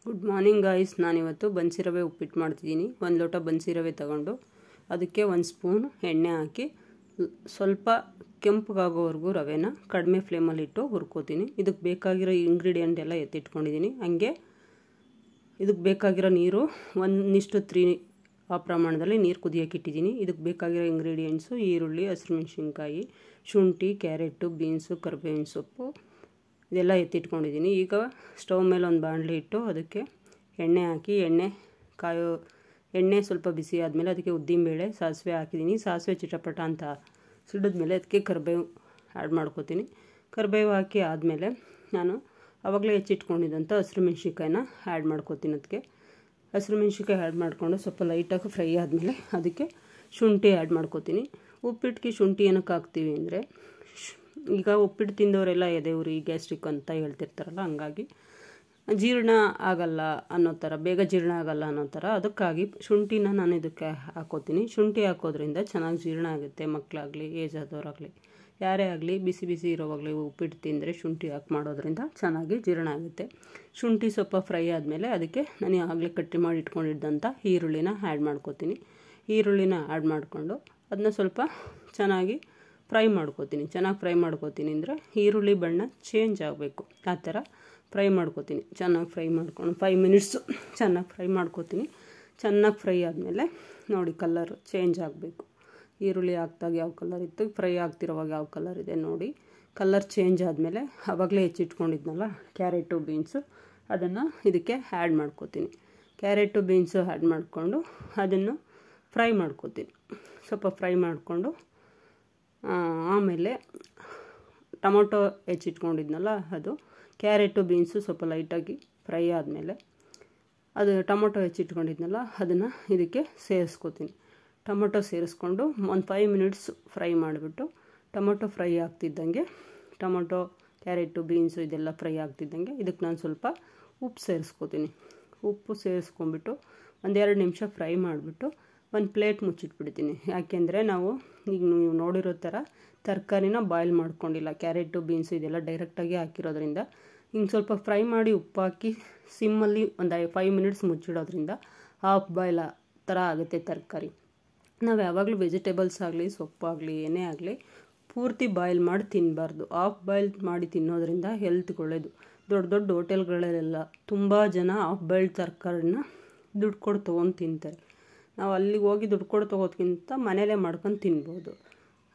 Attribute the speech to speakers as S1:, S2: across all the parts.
S1: Good morning guys. ನಾನಿವತ್ತು ಬನ್ಸಿ ರವೆ ಉಪ್ಪಿಟ್ಟು ಮಾಡ್ತಿದ್ದೀನಿ. 1 ಲೋಟ ಬನ್ಸಿ ರವೆ ತಗೊಂಡು ಅದಕ್ಕೆ 1 ಸ್ಪೂನ್ ಎಣ್ಣೆ ಹಾಕಿ ಸ್ವಲ್ಪ ಕೆಂಪಗಾಗೋವರೆಗೂ ರವೆನ ಕಡಿಮೆ ಫ್ಲೇಮಲ್ಲಿ ಇಟ್ಟು ಹುರ್ಕೋತೀನಿ. ಇದಕ್ಕೆ ಬೇಕಾಗಿರೋ ಇಂಗ್ರೀಡಿಯೆಂಟ್ ಎಲ್ಲ ಎತ್ತಿಟ್ಕೊಂಡಿದ್ದೀನಿ. ಹಾಗೆ ಇದಕ್ಕೆ ಬೇಕಾಗಿರೋ ನೀರು 1:3 ಆ ಪ್ರಮಾಣದಲ್ಲಿ ನೀರು ಕುದಿಯೋಕೆ ಇಟ್ಟಿದ್ದೀನಿ. ಇದಕ್ಕೆ ಬೇಕಾಗಿರೋ ಇಂಗ್ರೀಡಿಯೆಂಟ್ಸು ಈರುಳ್ಳಿ, ಹಸಿಮೆಣಸಿನ್ಕಾಯಿ, ಶುಂಠಿ, ಕ್ಯಾರೆಟು, ಬೀನ್ಸು, ಕರಿಬೇವಿನ ಸೊಪ್ಪು ಇದೆಲ್ಲ ಎತ್ತಿಟ್ಕೊಂಡಿದ್ದೀನಿ. ಈಗ ಸ್ಟವ್ ಮೇಲೆ ಒಂದು ಬಾಣಲೆ ಇಟ್ಟು ಅದಕ್ಕೆ ಎಣ್ಣೆ ಹಾಕಿ ಎಣ್ಣೆ ಸ್ವಲ್ಪ ಬಿಸಿ ಆದಮೇಲೆ ಅದಕ್ಕೆ ಉದ್ದಿನಬೇಳೆ, ಸಾಸಿವೆ ಹಾಕಿದ್ದೀನಿ. ಸಾಸಿವೆ ಚಿಟಪಟ ಅಂತ ಸಿಡಿದ್ಮೇಲೆ ಅದಕ್ಕೆ ಕರಿಬೇವು ಆ್ಯಡ್ ಮಾಡ್ಕೋತೀನಿ. ಕರಿಬೇವು ಹಾಕಿ ಆದಮೇಲೆ ನಾನು ಆವಾಗಲೇ ಹೆಚ್ಚಿಟ್ಕೊಂಡಿದ್ದಂಥ ಹಸಿಮೆಣ್ಸಿನ್ಕಾಯಿನ ಆ್ಯಡ್ ಮಾಡ್ಕೋತೀನಿ. ಅದಕ್ಕೆ ಹಸಿಮೆಣ್ಸಿನ್ಕಾಯಿ ಆ್ಯಡ್ ಮಾಡಿಕೊಂಡು ಸ್ವಲ್ಪ ಲೈಟಾಗಿ ಫ್ರೈ ಆದಮೇಲೆ ಅದಕ್ಕೆ ಶುಂಠಿ ಆ್ಯಡ್ ಮಾಡ್ಕೋತೀನಿ. ಉಪ್ಪಿಟ್ಟಿಗೆ ಶುಂಠಿ ಏನಕ್ಕೆ ಹಾಕ್ತೀವಿ ಅಂದರೆ, ಈಗ ಉಪ್ಪಿಟ್ಟು ತಿಂದವರೆಲ್ಲ ಎದೆಯುರಿ, ಗ್ಯಾಸ್ಟ್ರಿಕ್ ಅಂತ ಹೇಳ್ತಿರ್ತಾರಲ್ಲ, ಹಂಗಾಗಿ ಜೀರ್ಣ ಆಗಲ್ಲ ಅನ್ನೋ ಥರ, ಬೇಗ ಜೀರ್ಣ ಆಗಲ್ಲ ಅನ್ನೋ ಥರ, ಅದಕ್ಕಾಗಿ ಶುಂಠಿನ ನಾನು ಇದಕ್ಕೆ ಹಾಕೋತೀನಿ. ಶುಂಠಿ ಹಾಕೋದ್ರಿಂದ ಚೆನ್ನಾಗಿ ಜೀರ್ಣ ಆಗುತ್ತೆ. ಮಕ್ಕಳಾಗಲಿ, ಏಜ್ ಆದವರಾಗಲಿ, ಯಾರೇ ಆಗಲಿ ಬಿಸಿ ಬಿಸಿ ಇರೋವಾಗಲೇ ಉಪ್ಪಿಟ್ಟು ತಿಂದರೆ ಶುಂಠಿ ಹಾಕಿ ಮಾಡೋದ್ರಿಂದ ಚೆನ್ನಾಗಿ ಜೀರ್ಣ ಆಗುತ್ತೆ. ಶುಂಠಿ ಸ್ವಲ್ಪ ಫ್ರೈ ಆದಮೇಲೆ ಅದಕ್ಕೆ ನಾನು ಆಗಲೇ ಕಟ್ಟಿ ಮಾಡಿ ಇಟ್ಕೊಂಡಿದ್ದಂಥ ಈರುಳ್ಳಿನ ಆ್ಯಡ್ ಮಾಡ್ಕೋತೀನಿ. ಈರುಳ್ಳಿನ ಆ್ಯಡ್ ಮಾಡಿಕೊಂಡು ಅದನ್ನ ಸ್ವಲ್ಪ ಚೆನ್ನಾಗಿ ಫ್ರೈ ಮಾಡ್ಕೋತೀನಿ. ಚೆನ್ನಾಗಿ ಫ್ರೈ ಮಾಡ್ಕೋತೀನಿ ಅಂದರೆ ಈರುಳ್ಳಿ ಬಣ್ಣ ಚೇಂಜ್ ಆಗಬೇಕು, ಆ ಥರ ಫ್ರೈ ಮಾಡ್ಕೋತೀನಿ. ಚೆನ್ನಾಗಿ ಫ್ರೈ ಮಾಡ್ಕೊಂಡು 5 ಮಿನಿಟ್ಸು ಚೆನ್ನಾಗಿ ಫ್ರೈ ಮಾಡ್ಕೋತೀನಿ. ಚೆನ್ನಾಗಿ ಫ್ರೈ ಆದಮೇಲೆ ನೋಡಿ ಕಲರ್ ಚೇಂಜ್ ಆಗಬೇಕು. ಈರುಳ್ಳಿ ಹಾಕ್ದಾಗ ಯಾವ ಕಲರ್ ಇತ್ತು, ಫ್ರೈ ಆಗ್ತಿರೋವಾಗ ಯಾವ ಕಲರ್ ಇದೆ ನೋಡಿ. ಕಲರ್ ಚೇಂಜ್ ಆದಮೇಲೆ ಆವಾಗಲೇ ಹೆಚ್ಚಿಟ್ಕೊಂಡಿದ್ನಲ್ಲ ಕ್ಯಾರೆಟು, ಬೀನ್ಸು, ಅದನ್ನು ಇದಕ್ಕೆ ಆ್ಯಡ್ ಮಾಡ್ಕೋತೀನಿ. ಕ್ಯಾರೆಟು, ಬೀನ್ಸು ಆ್ಯಡ್ ಮಾಡಿಕೊಂಡು ಅದನ್ನು ಫ್ರೈ ಮಾಡ್ಕೋತೀನಿ. ಸ್ವಲ್ಪ ಫ್ರೈ ಮಾಡಿಕೊಂಡು ಆಮೇಲೆ ಟೊಮೊಟೊ ಹೆಚ್ಚಿಟ್ಕೊಂಡಿದ್ನಲ್ಲ ಅದು, ಕ್ಯಾರೆಟು, ಬೀನ್ಸು ಸ್ವಲ್ಪ ಲೈಟಾಗಿ ಫ್ರೈ ಆದಮೇಲೆ ಅದು ಟೊಮೊಟೊ ಹೆಚ್ಚಿಟ್ಕೊಂಡಿದ್ನಲ್ಲ ಅದನ್ನು ಇದಕ್ಕೆ ಸೇರಿಸ್ಕೋತೀನಿ. ಟೊಮೊಟೊ ಸೇರಿಸ್ಕೊಂಡು ಒಂದು 5 ಮಿನಿಟ್ಸ್ ಫ್ರೈ ಮಾಡಿಬಿಟ್ಟು, ಟೊಮೊಟೊ ಫ್ರೈ ಆಗ್ತಿದ್ದಂಗೆ, ಟೊಮೊಟೊ, ಕ್ಯಾರೆಟು, ಬೀನ್ಸು ಇದೆಲ್ಲ ಫ್ರೈ ಆಗ್ತಿದ್ದಂಗೆ ಇದಕ್ಕೆ ನಾನು ಸ್ವಲ್ಪ ಉಪ್ಪು ಸೇರಿಸ್ಕೋತೀನಿ. ಉಪ್ಪು ಸೇರಿಸ್ಕೊಂಡ್ಬಿಟ್ಟು 1-2 ನಿಮಿಷ ಫ್ರೈ ಮಾಡಿಬಿಟ್ಟು ಒಂದು ಪ್ಲೇಟ್ ಮುಚ್ಚಿಟ್ಬಿಡ್ತೀನಿ. ಯಾಕೆಂದರೆ ನಾವು ಈಗ ನೀವು ನೋಡಿರೋ ಥರ ತರಕಾರಿನ ಬಾಯ್ಲ್ ಮಾಡ್ಕೊಂಡಿಲ್ಲ, ಕ್ಯಾರೆಟು, ಬೀನ್ಸು ಇದೆಲ್ಲ ಡೈರೆಕ್ಟಾಗಿ ಹಾಕಿರೋದ್ರಿಂದ ಹಿಂಗೆ ಸ್ವಲ್ಪ ಫ್ರೈ ಮಾಡಿ ಉಪ್ಪು ಹಾಕಿ ಸಿಮ್ಮಲ್ಲಿ ಒಂದು 5 ಮಿನಿಟ್ಸ್ ಮುಚ್ಚಿಡೋದ್ರಿಂದ ಹಾಫ್ ಬಾಯ್ಲ್ ಥರ ಆಗುತ್ತೆ ತರಕಾರಿ. ನಾವು ಯಾವಾಗಲೂ ವೆಜಿಟೇಬಲ್ಸ್ ಆಗಲಿ, ಸೊಪ್ಪಾಗಲಿ, ಏನೇ ಆಗಲಿ ಪೂರ್ತಿ ಬಾಯ್ಲ್ ಮಾಡಿ ತಿನ್ನಬಾರ್ದು. ಹಾಫ್ ಬಾಯ್ಲ್ ಮಾಡಿ ತಿನ್ನೋದ್ರಿಂದ ಹೆಲ್ತ್ಗೆ ಒಳ್ಳೆಯದು. ದೊಡ್ಡ ದೊಡ್ಡ ಹೋಟೆಲ್ಗಳಲ್ಲೆಲ್ಲ ತುಂಬ ಜನ ಹಾಫ್ ಬಾಯ್ಲ್ಡ್ ತರಕಾರಿನ ದುಡ್ಡು ಕೊಟ್ಟು ತೊಗೊಂಡು ತಿಂತಾರೆ. ನಾವು ಅಲ್ಲಿಗೆ ಹೋಗಿ ದುಡ್ಡು ಕೊಟ್ಟು ತೊಗೋದ್ಕಿಂತ ಮನೇಲೇ ಮಾಡ್ಕೊಂಡು ತಿನ್ಬೋದು.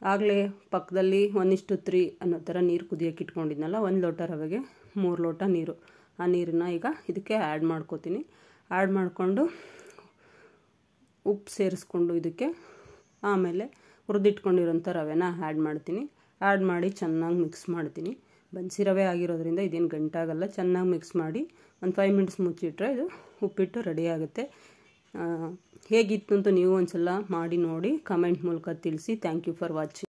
S1: ಆಗಲೇ ಪಕ್ಕದಲ್ಲಿ 1:3 ಅನ್ನೋ ಥರ ನೀರು ಕುದಿಯೋಕೆ ಇಟ್ಕೊಂಡಿದ್ನಲ್ಲ, 1 ಲೋಟ ರವೆಗೆ 3 ಲೋಟ ನೀರು. ಆ ನೀರನ್ನ ಈಗ ಇದಕ್ಕೆ ಆ್ಯಡ್ ಮಾಡ್ಕೋತೀನಿ. ಆ್ಯಡ್ ಮಾಡಿಕೊಂಡು ಉಪ್ಪು ಸೇರಿಸ್ಕೊಂಡು ಇದಕ್ಕೆ ಆಮೇಲೆ ಹುರಿದಿಟ್ಕೊಂಡಿರೋಂಥ ರವೆನ ಆ್ಯಡ್ ಮಾಡ್ತೀನಿ. ಆ್ಯಡ್ ಮಾಡಿ ಚೆನ್ನಾಗಿ ಮಿಕ್ಸ್ ಮಾಡ್ತೀನಿ. ಬನ್ಸಿ ರವೆ ಆಗಿರೋದ್ರಿಂದ ಇದೇನು ಗಂಟಾಗಲ್ಲ. ಚೆನ್ನಾಗಿ ಮಿಕ್ಸ್ ಮಾಡಿ ಒಂದು 5 ಮಿನಿಟ್ಸ್ ಮುಚ್ಚಿಟ್ರೆ ಇದು ಉಪ್ಪಿಟ್ಟು ರೆಡಿ ಆಗುತ್ತೆ. ಹೇಗಿತ್ತು ಅಂತ ನೀವು ಒಂದ್ಸಲ ಮಾಡಿ ನೋಡಿ ಕಮೆಂಟ್ ಮೂಲಕ ತಿಳಿಸಿ. Thank you for watching.